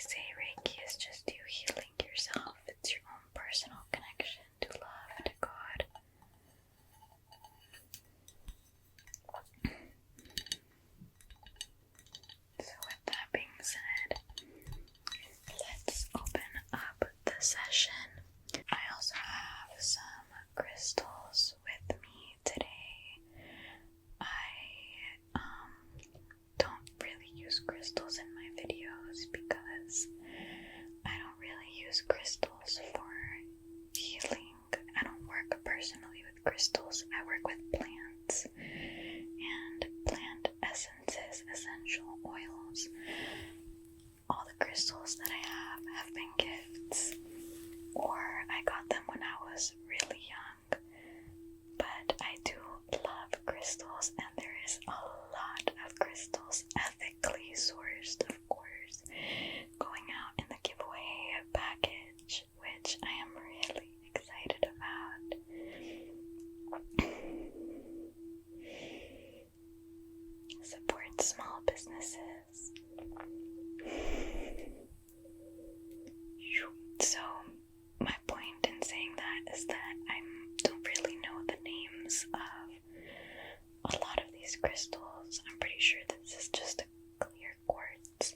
say Reiki is just you healing yourself. It's your own personal connection to love and to God. So with that being said, let's open up the session. I also have some crystals with me today. I don't really use crystals in my videos because I don't really use crystals for healing. I don't work personally with crystals. I work with plants and plant essences, essential oils. All the crystals that I have been gifts, or I got them when I was really young. But I do love crystals, and there is a lot of crystals ethically sourced, of course, going out in the giveaway package, which I am really excited about. Support small businesses. So, my point in saying that is that I don't really know the names of a lot of these crystals. I'm pretty sure this is just a clear quartz.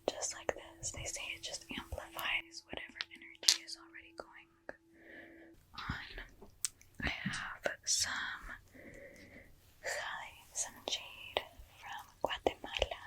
Just like this. They say it just amplifies whatever energy is already going on. I have some jade from Guatemala.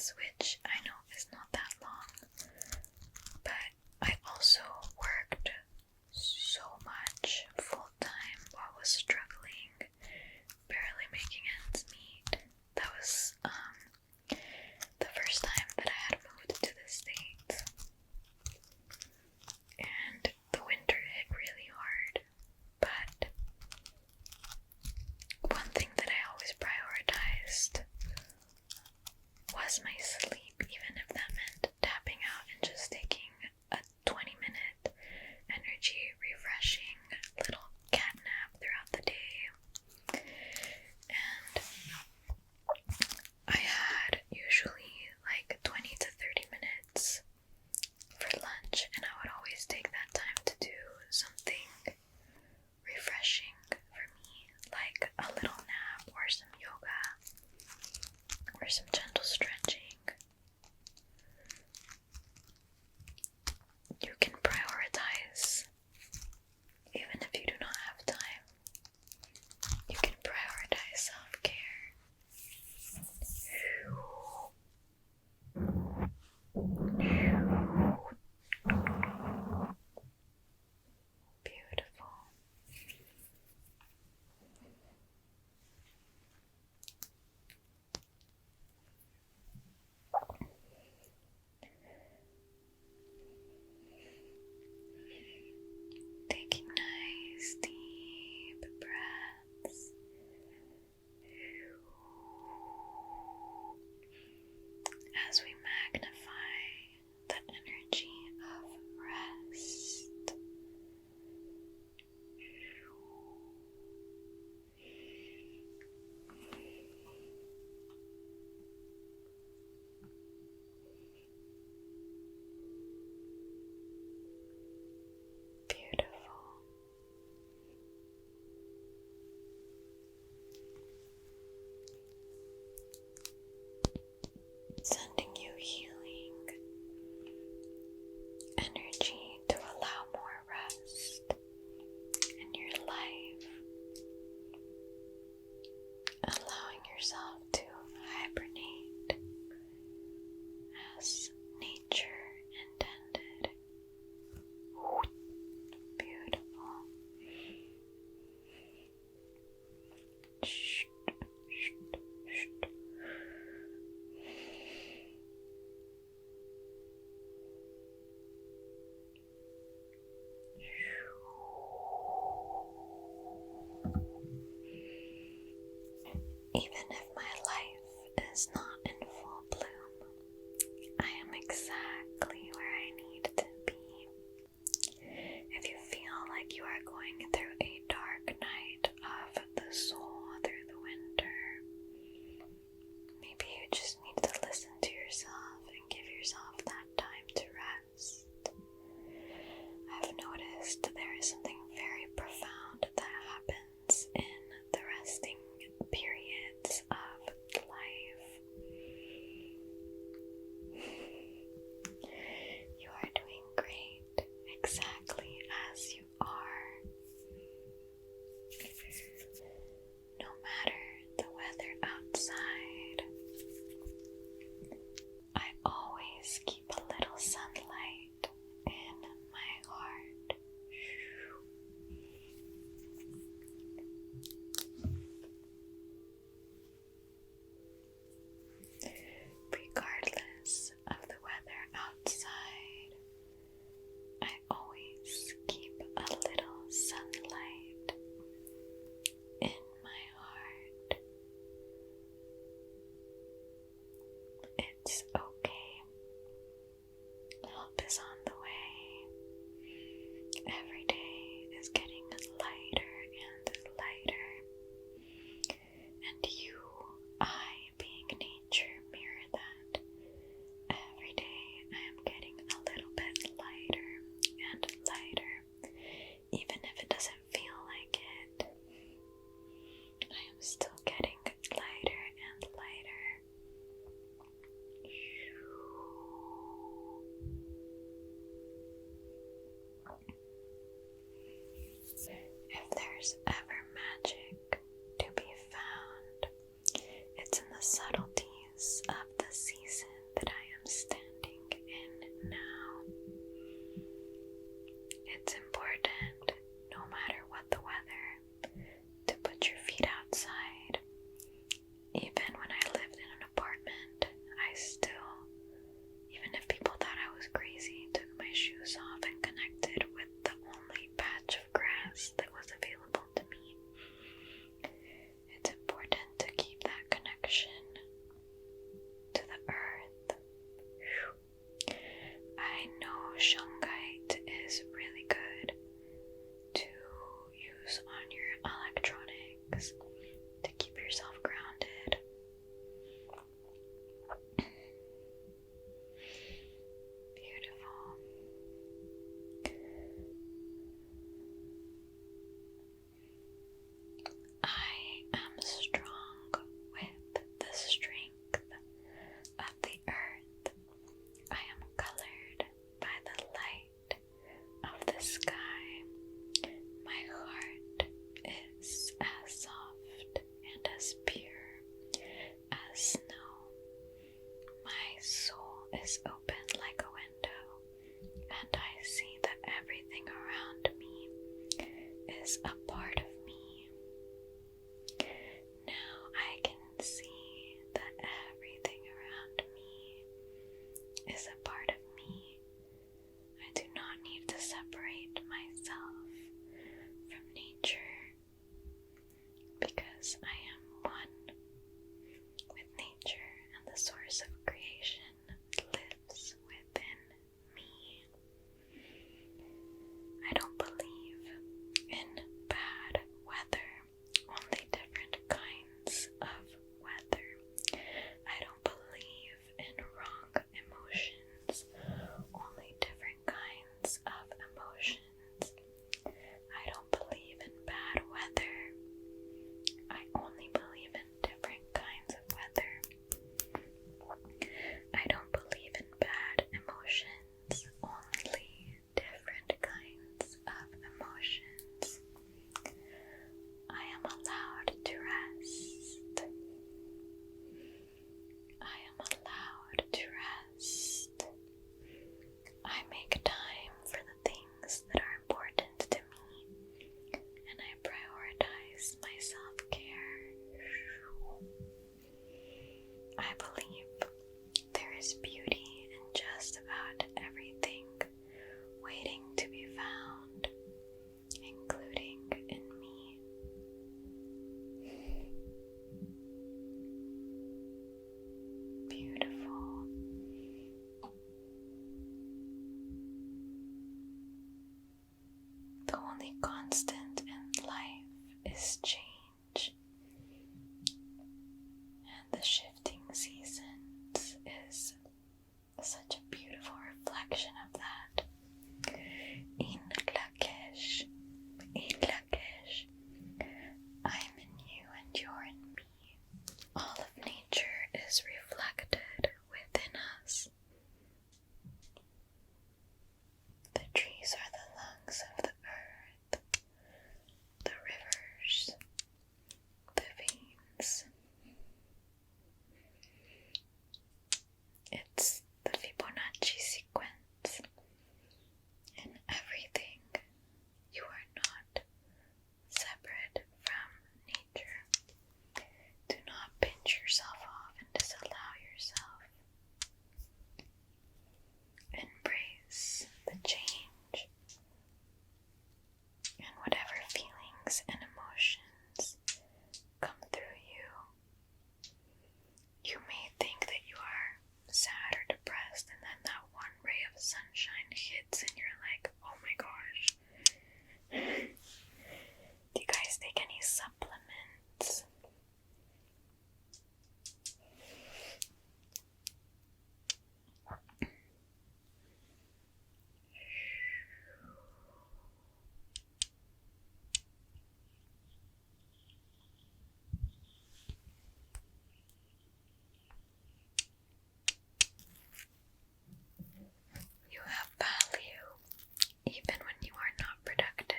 months, which I know is not that long, but I also worked so much full-time while I was struggling, barely making ends meet. That was the first time that I had moved to the States, and the winter hit really hard. But one thing that I always prioritized was my sleep, even if that meant tapping out and just taking a 20-minute energy refreshing little cat nap throughout the day. And I had usually like 20 to 30 minutes for lunch, and I would always take that time to do something refreshing for me, like a little nap or some yoga or some gentle stretching. You can prioritize, even if you do not have time. You can prioritize self-care. Beautiful. Taking nice deep breaths. As we magnify the energy of rest. Beautiful. Sending you healing energy to allow more rest in your life, allowing yourself to hibernate as nature intended. Beautiful. Shh, shh, shh. Even if my life is not in full bloom, I am exactly where I need to be. If you feel like you are going through a dark night of the soul through the winter, maybe you just need to listen to yourself and give yourself that time to rest. I've noticed there is something very profound that happens in the resting periods of life. You are doing great exactly as you are. No matter the weather outside, I always keep a little sunlight in my heart. Regardless of the weather outside, I always keep a little sunlight in my heart. It's okay. Help is on the way. Every day is getting lighter and lighter. And you, I, being nature, mirror that. Every day I am getting a little bit lighter and lighter, even if it doesn't feel like it. I am still getting lighter and lighter. If there's ever magic to be found, it's in the subtleties of the seasons. shungite is really good to use on your electronics to keep yourself grounded. Beautiful. I am strong with the strength of the earth. I am colored by the light of the sky. My heart is as soft and as pure as snow. My soul is open like a window, and I see that everything around me is a part of me. Now I can see that everything around me is a part of me. I do not need to separate myself from nature because I am one with nature, and the source of creation lives within me. I don't believe in bad weather, only different kinds of weather. I don't believe in wrong emotions, only different kinds of emotions. I don't believe in bad weather. I only believe in different kinds of weather. I don't believe in bad emotions, only different kinds of emotions. I am allowed to rest. I am allowed to rest. I make time for the things that are important to me, and I prioritize my self-care. I believe there is beauty in just about everything waiting to be found, including in me. Beautiful. The only constant in life is change, and the shifting seasons is such a beautiful reflection of that. In Lakesh, I'm in you and you're in me. All of nature is reflected within us. The trees are the lungs of the earth, the rivers, the veins. It's the Fibonacci sequence. In everything, you are not separate from nature. Do not pinch yourself off and disallow yourself. Embrace the change and whatever feelings and emotions come through you. You may think that you are sad or depressed, and then that one ray of sunshine hits and you're like, oh my gosh. Do you guys take any supplements? You have value even when you are not productive.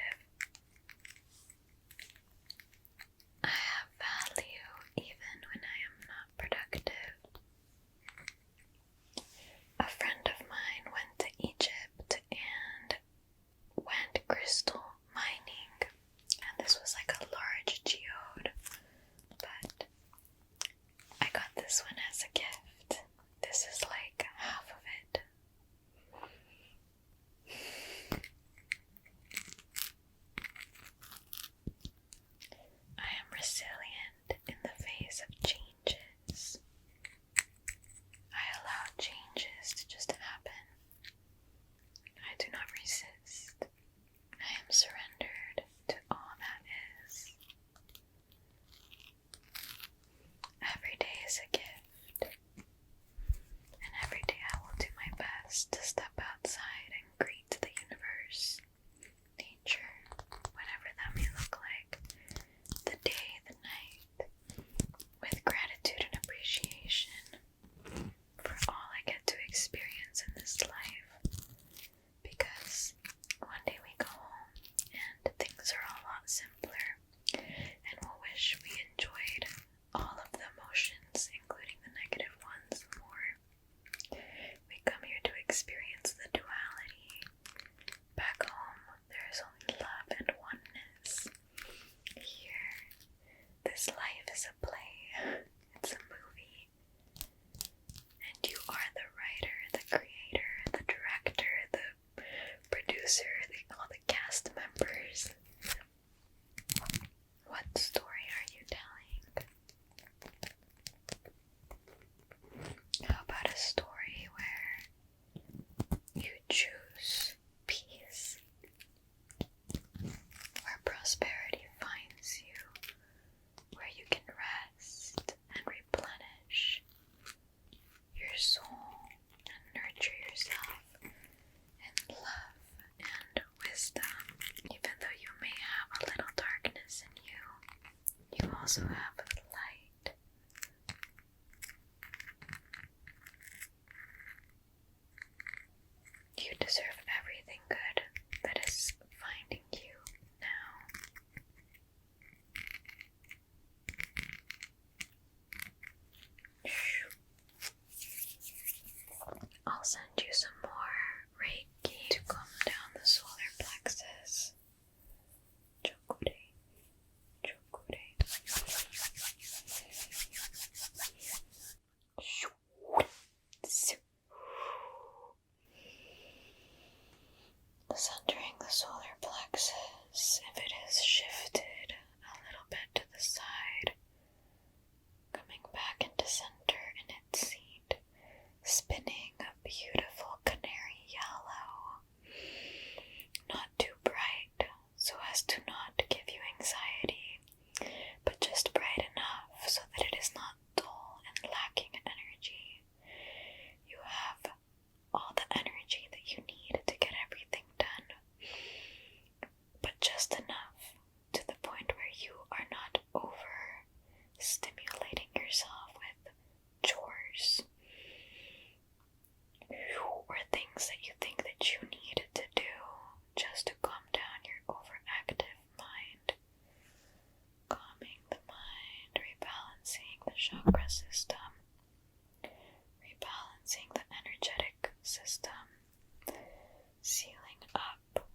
experience in this life, because one day we go home and things are a lot simpler, and we'll wish we enjoyed all of the emotions, including the negative ones, more. We come here to experience the duality. Back home, there is only love and oneness. Here, this life is a play. It's a movie. And you are the writer, the creator, the director, the producer, all the cast members. What story are you telling? How about a story where you choose peace, where prosperity finds you, where you can rest and replenish your soul and nurture yourself in love and wisdom? Even though you may have a little darkness in you, you also have light. You deserve everything good that is finding you now. I'll send you some more Reiki to calm down the solar plexus. Chokure, chokure. Centering the solar plexus, if it is shifted a little bit to the side, coming back into center in its seat, spinning a beautiful canary yellow, not too bright so as to not give you anxiety, but just bright enough so that it is not dull and lacking in energy. You have all the energy that you need to get everything done, but just enough to the point where you are not over stimulating yourself with chores or things that you think that you need to do just to calm down your overactive mind. Calming the mind, rebalancing the chakra system, rebalancing the energetic system, sealing up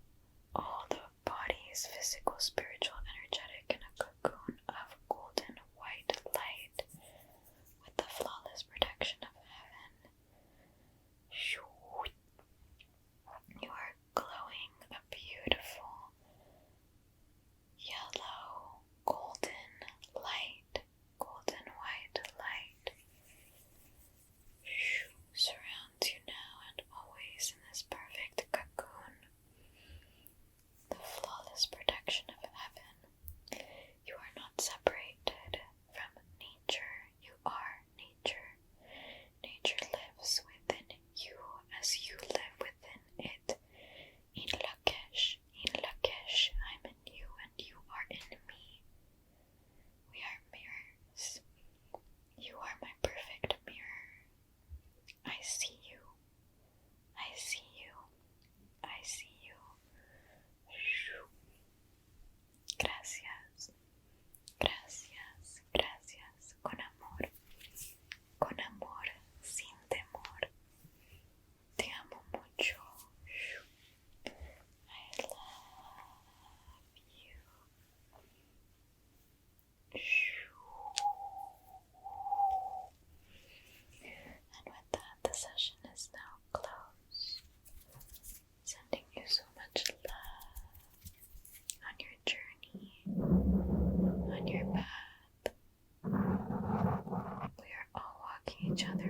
all the body's physical, spiritual, energetic in a cocoon of golden white light with the flawless protection of heaven. You are glowing a beautiful yellow, golden light, golden white light. Surrounds you now and always in this perfect cocoon. The flawless protection of heaven. You are not separated from nature. You are nature. Nature lives within you as you live within it. In Lakesh, I'm in you and you are in me. We are mirrors. You are my perfect mirror. I see you. I see you. I see you. Gracias. Gracias. Gracias. Con amor. Con amor. Sin temor. Te amo mucho. I love you. And with that, the session is now closed. Sending you so much love on your journey, on your path. We are all walking each other